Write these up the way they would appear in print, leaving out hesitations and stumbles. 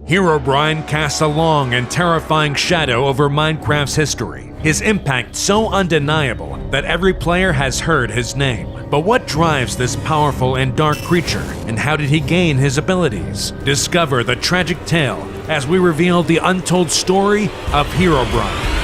Herobrine casts a long and terrifying shadow over Minecraft's history, his impact so undeniable that every player has heard his name. But what drives this powerful and dark creature, and how did he gain his abilities? Discover the tragic tale as we reveal the untold story of Herobrine.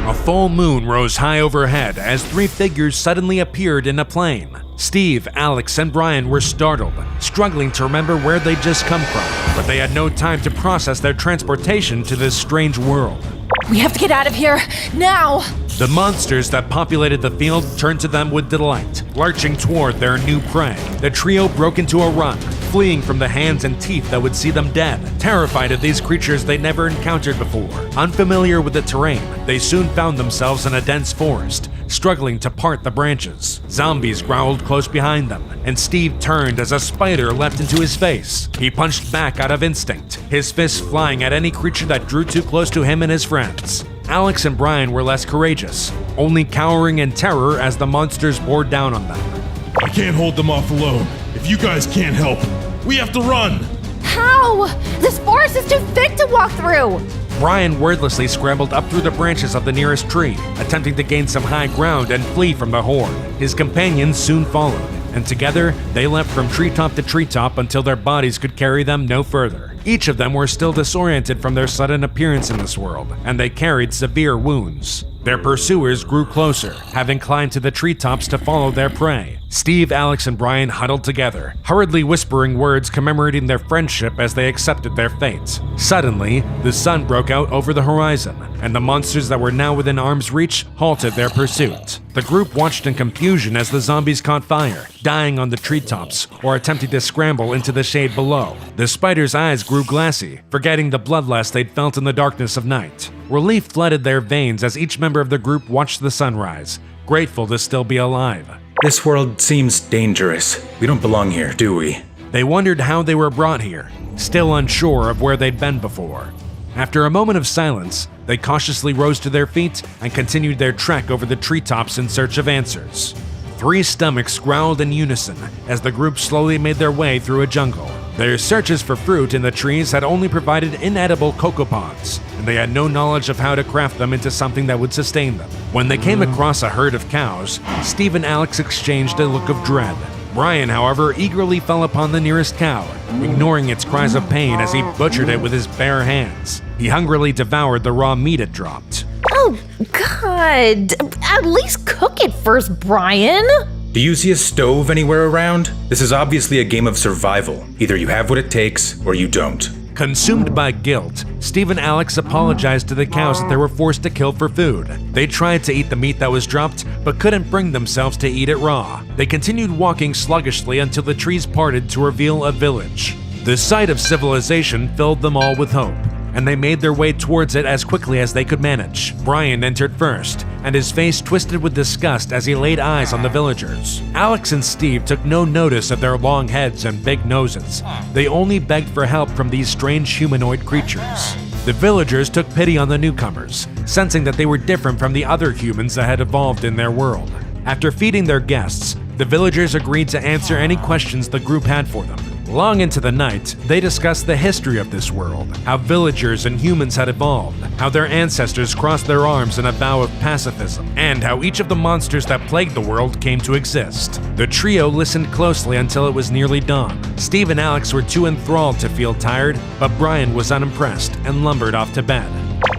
A full moon rose high overhead as three figures suddenly appeared in a plane. Steve, Alex, and Brian were startled, struggling to remember where they'd just come from, but they had no time to process their transportation to this strange world. We have to get out of here, now! The monsters that populated the field turned to them with delight, lurching toward their new prey. The trio broke into a run, fleeing from the hands and teeth that would see them dead. Terrified of these creatures they'd never encountered before, unfamiliar with the terrain, they soon found themselves in a dense forest, struggling to part the branches. Zombies growled close behind them, and Steve turned as a spider leapt into his face. He punched back out of instinct, his fists flying at any creature that drew too close to him and his friends. Alex and Brian were less courageous, only cowering in terror as the monsters bore down on them. I can't hold them off alone. If you guys can't help, we have to run! How? This forest is too thick to walk through! Brian wordlessly scrambled up through the branches of the nearest tree, attempting to gain some high ground and flee from the horde. His companions soon followed, and together they leapt from treetop to treetop until their bodies could carry them no further. Each of them were still disoriented from their sudden appearance in this world, and they carried severe wounds. Their pursuers grew closer, having climbed to the treetops to follow their prey. Steve, Alex, and Brian huddled together, hurriedly whispering words commemorating their friendship as they accepted their fate. Suddenly, the sun broke out over the horizon, and the monsters that were now within arm's reach halted their pursuit. The group watched in confusion as the zombies caught fire, dying on the treetops or attempting to scramble into the shade below. The spiders' eyes grew glassy, forgetting the bloodlust they'd felt in the darkness of night. Relief flooded their veins as each member of the group watched the sunrise, grateful to still be alive. This world seems dangerous. We don't belong here, do we? They wondered how they were brought here, still unsure of where they'd been before. After a moment of silence, they cautiously rose to their feet and continued their trek over the treetops in search of answers. Three stomachs growled in unison as the group slowly made their way through a jungle. Their searches for fruit in the trees had only provided inedible cocoa pods, and they had no knowledge of how to craft them into something that would sustain them. When they came across a herd of cows, Steve and Alex exchanged a look of dread. Brian, however, eagerly fell upon the nearest cow, ignoring its cries of pain as he butchered it with his bare hands. He hungrily devoured the raw meat it dropped. Oh, God! At least cook it first, Brian! Do you see a stove anywhere around? This is obviously a game of survival. Either you have what it takes, or you don't. Consumed by guilt, Steve and Alex apologized to the cows that they were forced to kill for food. They tried to eat the meat that was dropped, but couldn't bring themselves to eat it raw. They continued walking sluggishly until the trees parted to reveal a village. The sight of civilization filled them all with hope, and they made their way towards it as quickly as they could manage. Brian entered first, and his face twisted with disgust as he laid eyes on the villagers. Alex and Steve took no notice of their long heads and big noses. They only begged for help from these strange humanoid creatures. The villagers took pity on the newcomers, sensing that they were different from the other humans that had evolved in their world. After feeding their guests, the villagers agreed to answer any questions the group had for them. Long into the night, they discussed the history of this world, how villagers and humans had evolved, how their ancestors crossed their arms in a vow of pacifism, and how each of the monsters that plagued the world came to exist. The trio listened closely until it was nearly dawn. Steve and Alex were too enthralled to feel tired, but Brian was unimpressed and lumbered off to bed.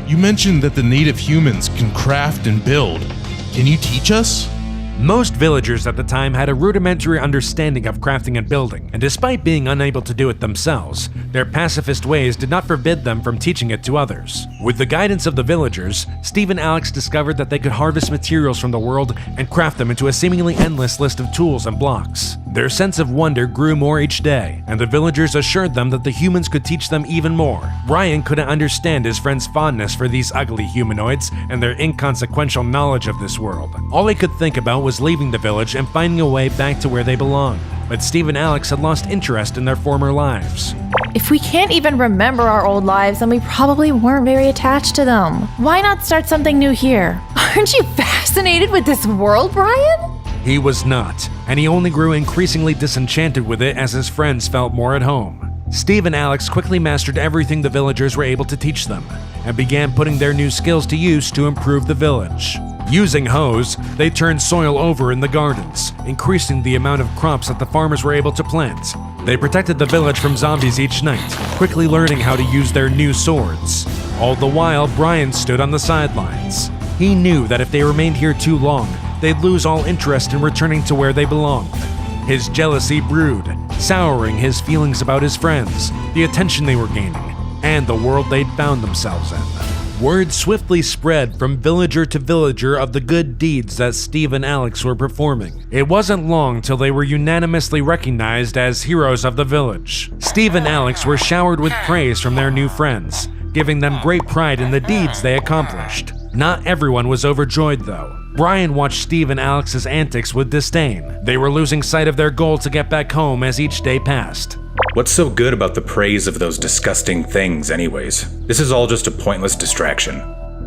You mentioned that the native humans can craft and build. Can you teach us? Most villagers at the time had a rudimentary understanding of crafting and building, and despite being unable to do it themselves, their pacifist ways did not forbid them from teaching it to others. With the guidance of the villagers, Steve and Alex discovered that they could harvest materials from the world and craft them into a seemingly endless list of tools and blocks. Their sense of wonder grew more each day, and the villagers assured them that the humans could teach them even more. Brian couldn't understand his friend's fondness for these ugly humanoids and their inconsequential knowledge of this world. All he could think about was leaving the village and finding a way back to where they belonged. But Steve and Alex had lost interest in their former lives. If we can't even remember our old lives, then we probably weren't very attached to them. Why not start something new here? Aren't you fascinated with this world, Brian? He was not, and he only grew increasingly disenchanted with it as his friends felt more at home. Steve and Alex quickly mastered everything the villagers were able to teach them, and began putting their new skills to use to improve the village. Using hoes, they turned soil over in the gardens, increasing the amount of crops that the farmers were able to plant. They protected the village from zombies each night, quickly learning how to use their new swords. All the while, Brian stood on the sidelines. He knew that if they remained here too long, they'd lose all interest in returning to where they belonged. His jealousy brewed, souring his feelings about his friends, the attention they were gaining, and the world they'd found themselves in. Word swiftly spread from villager to villager of the good deeds that Steve and Alex were performing. It wasn't long till they were unanimously recognized as heroes of the village. Steve and Alex were showered with praise from their new friends, giving them great pride in the deeds they accomplished. Not everyone was overjoyed though. Brian watched Steve and Alex's antics with disdain. They were losing sight of their goal to get back home as each day passed. What's so good about the praise of those disgusting things anyways? This is all just a pointless distraction.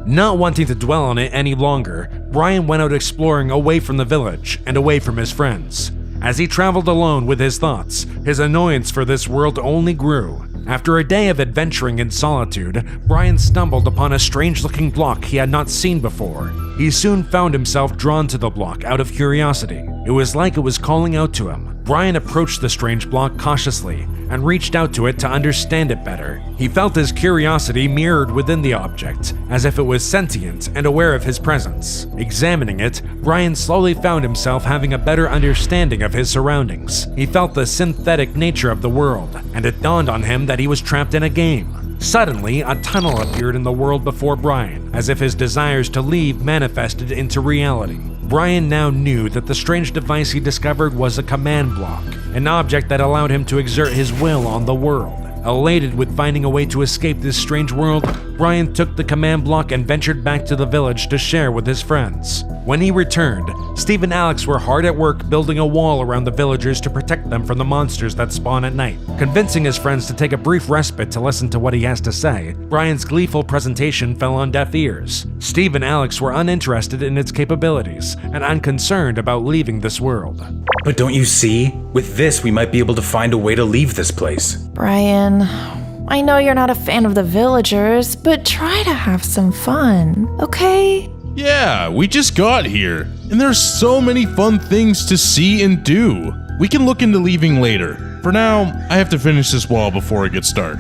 Not wanting to dwell on it any longer, Brian went out exploring away from the village and away from his friends. As he traveled alone with his thoughts, his annoyance for this world only grew. After a day of adventuring in solitude, Brian stumbled upon a strange-looking block he had not seen before. He soon found himself drawn to the block out of curiosity. It was like it was calling out to him. Brian approached the strange block cautiously and reached out to it to understand it better. He felt his curiosity mirrored within the object, as if it was sentient and aware of his presence. Examining it, Brian slowly found himself having a better understanding of his surroundings. He felt the synthetic nature of the world, and it dawned on him that he was trapped in a game. Suddenly, a tunnel appeared in the world before Brian, as if his desires to leave manifested into reality. Brian now knew that the strange device he discovered was a command block, an object that allowed him to exert his will on the world. Elated with finding a way to escape this strange world, Brian took the command block and ventured back to the village to share with his friends. When he returned, Steve and Alex were hard at work building a wall around the villagers to protect them from the monsters that spawn at night. Convincing his friends to take a brief respite to listen to what he has to say, Brian's gleeful presentation fell on deaf ears. Steve and Alex were uninterested in its capabilities and unconcerned about leaving this world. But don't you see? With this, we might be able to find a way to leave this place. Brian, I know you're not a fan of the villagers, but try to have some fun, okay? Yeah, we just got here, and there's so many fun things to see and do. We can look into leaving later. For now, I have to finish this wall before it gets dark.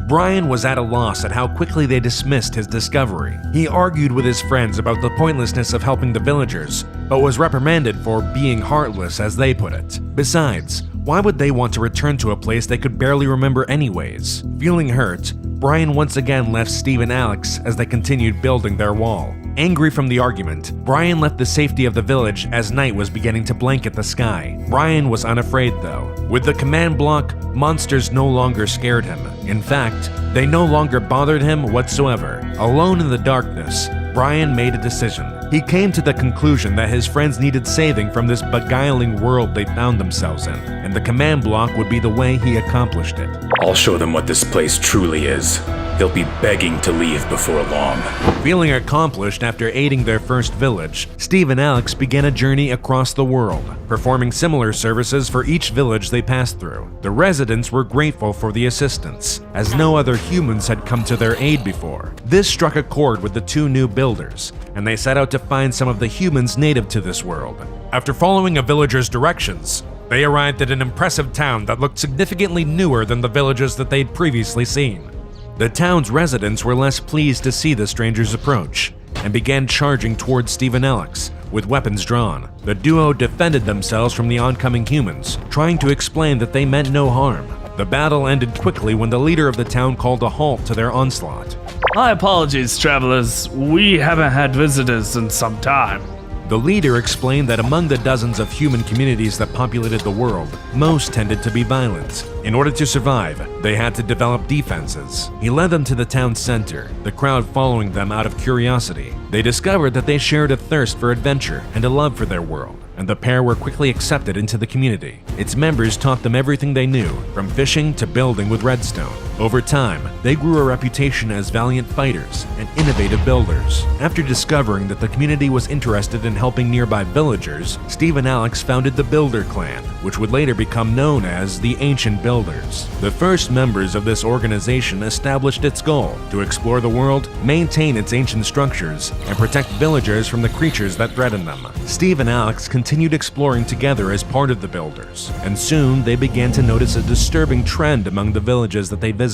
Brian was at a loss at how quickly they dismissed his discovery. He argued with his friends about the pointlessness of helping the villagers, but was reprimanded for being heartless, as they put it. Besides, why would they want to return to a place they could barely remember anyways? Feeling hurt, Brian once again left Steve and Alex as they continued building their wall. Angry from the argument, Brian left the safety of the village as night was beginning to blanket the sky. Brian was unafraid though. With the command block, monsters no longer scared him. In fact, they no longer bothered him whatsoever. Alone in the darkness, Brian made a decision. He came to the conclusion that his friends needed saving from this beguiling world they found themselves in, and the command block would be the way he accomplished it. I'll show them what this place truly is. They'll be begging to leave before long. Feeling accomplished after aiding their first village, Steve and Alex began a journey across the world, performing similar services for each village they passed through. The residents were grateful for the assistance, as no other humans had come to their aid before. This struck a chord with the two new builders, and they set out to find some of the humans native to this world. After following a villager's directions, they arrived at an impressive town that looked significantly newer than the villages that they'd previously seen. The town's residents were less pleased to see the strangers approach, and began charging towards Steve and Alex, with weapons drawn. The duo defended themselves from the oncoming humans, trying to explain that they meant no harm. The battle ended quickly when the leader of the town called a halt to their onslaught. My apologies, travelers. We haven't had visitors in some time. The leader explained that among the dozens of human communities that populated the world, most tended to be violent. In order to survive, they had to develop defenses. He led them to the town center, the crowd following them out of curiosity. They discovered that they shared a thirst for adventure and a love for their world, and the pair were quickly accepted into the community. Its members taught them everything they knew, from fishing to building with redstone. Over time, they grew a reputation as valiant fighters and innovative builders. After discovering that the community was interested in helping nearby villagers, Steve and Alex founded the Builder Clan, which would later become known as the Ancient Builders. The first members of this organization established its goal to explore the world, maintain its ancient structures, and protect villagers from the creatures that threatened them. Steve and Alex continued exploring together as part of the Builders, and soon they began to notice a disturbing trend among the villages that they visited.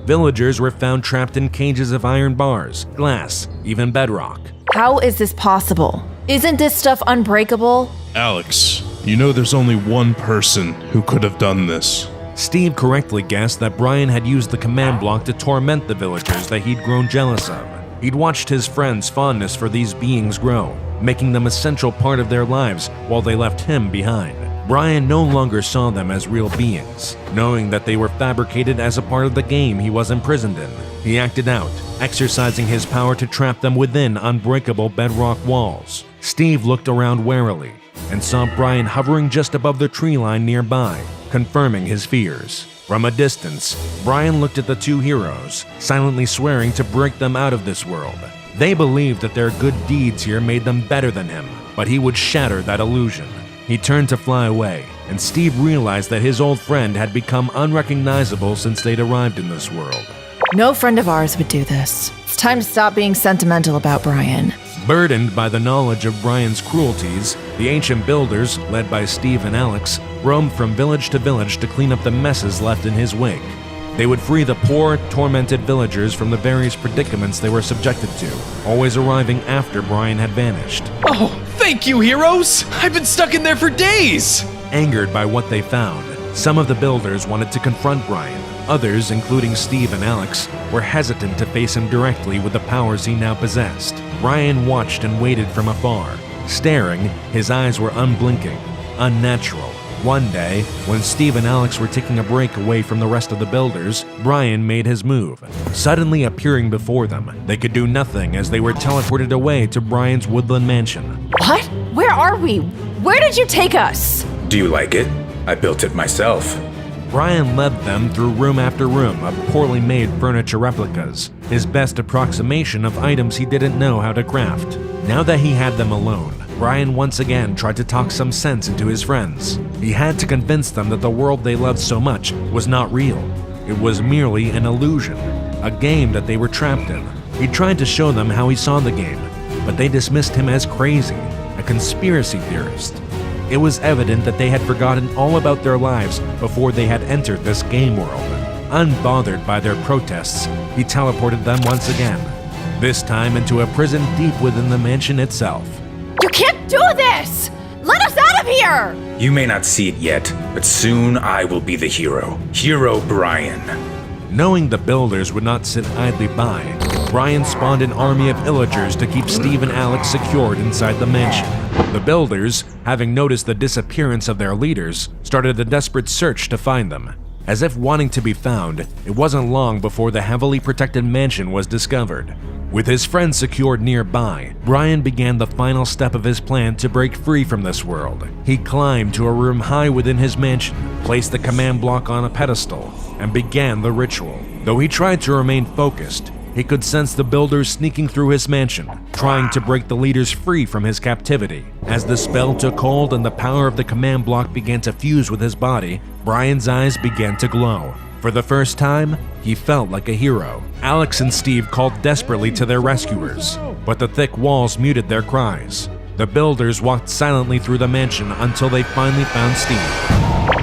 Villagers were found trapped in cages of iron bars, glass, even bedrock. How is this possible? Isn't this stuff unbreakable? Alex, you know there's only one person who could have done this. Steve correctly guessed that Brian had used the command block to torment the villagers that he'd grown jealous of. He'd watched his friend's fondness for these beings grow, making them a central part of their lives while they left him behind. Brian no longer saw them as real beings, knowing that they were fabricated as a part of the game he was imprisoned in. He acted out, exercising his power to trap them within unbreakable bedrock walls. Steve looked around warily and saw Brian hovering just above the tree line nearby, confirming his fears. From a distance, Brian looked at the two heroes, silently swearing to break them out of this world. They believed that their good deeds here made them better than him, but he would shatter that illusion. He turned to fly away, and Steve realized that his old friend had become unrecognizable since they'd arrived in this world. No friend of ours would do this. It's time to stop being sentimental about Brian. Burdened by the knowledge of Brian's cruelties, the Ancient Builders, led by Steve and Alex, roamed from village to village to clean up the messes left in his wake. They would free the poor, tormented villagers from the various predicaments they were subjected to, always arriving after Brian had vanished. Oh, thank you, heroes! I've been stuck in there for days! Angered by what they found, some of the builders wanted to confront Brian. Others, including Steve and Alex, were hesitant to face him directly with the powers he now possessed. Brian watched and waited from afar. Staring, his eyes were unblinking, unnatural. One day, when Steve and Alex were taking a break away from the rest of the builders, Brian made his move. Suddenly appearing before them, they could do nothing as they were teleported away to Brian's woodland mansion. What? Where are we? Where did you take us? Do you like it? I built it myself. Brian led them through room after room of poorly made furniture replicas, his best approximation of items he didn't know how to craft. Now that he had them alone, Brian once again tried to talk some sense into his friends. He had to convince them that the world they loved so much was not real. It was merely an illusion, a game that they were trapped in. He tried to show them how he saw the game, but they dismissed him as crazy, a conspiracy theorist. It was evident that they had forgotten all about their lives before they had entered this game world. Unbothered by their protests, he teleported them once again, this time into a prison deep within the mansion itself. You can't do this! Let us out of here! You may not see it yet, but soon I will be the hero. Herobrine. Knowing the builders would not sit idly by, Brian spawned an army of illagers to keep Steve and Alex secured inside the mansion. The builders, having noticed the disappearance of their leaders, started a desperate search to find them. As if wanting to be found, it wasn't long before the heavily protected mansion was discovered. With his friends secured nearby, Brian began the final step of his plan to break free from this world. He climbed to a room high within his mansion, placed the command block on a pedestal, and began the ritual. Though he tried to remain focused, he could sense the builders sneaking through his mansion, trying to break the leaders free from his captivity. As the spell took hold and the power of the command block began to fuse with his body, Brian's eyes began to glow. For the first time, he felt like a hero. Alex and Steve called desperately to their rescuers, but the thick walls muted their cries. The builders walked silently through the mansion until they finally found Steve.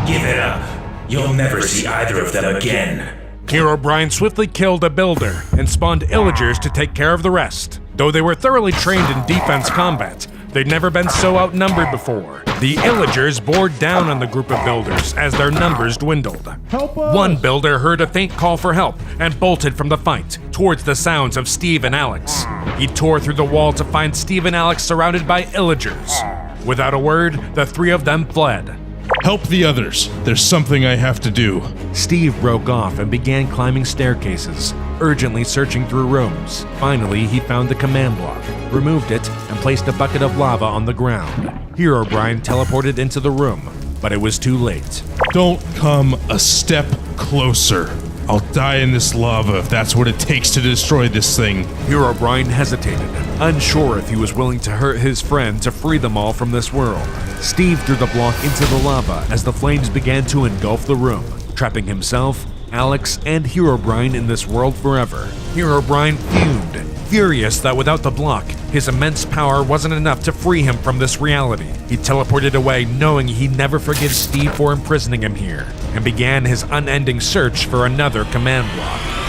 Give it up. You'll never see either of them again. Herobrine swiftly killed a builder and spawned illagers to take care of the rest. Though they were thoroughly trained in defense combat, they'd never been so outnumbered before. The illagers bore down on the group of builders as their numbers dwindled. One builder heard a faint call for help and bolted from the fight towards the sounds of Steve and Alex. He tore through the wall to find Steve and Alex surrounded by illagers. Without a word, the three of them fled. Help the others. There's something I have to do. Steve broke off and began climbing staircases, urgently searching through rooms. Finally, he found the command block, removed it, and placed a bucket of lava on the ground. Herobrine teleported into the room, but it was too late. Don't come a step closer. I'll die in this lava if that's what it takes to destroy this thing. Herobrine hesitated, unsure if he was willing to hurt his friend to free them all from this world. Steve threw the block into the lava as the flames began to engulf the room, trapping himself, Alex, and Herobrine in this world forever. Herobrine fumed, furious that without the block, his immense power wasn't enough to free him from this reality. He teleported away knowing he'd never forgive Steve for imprisoning him here, and began his unending search for another command block.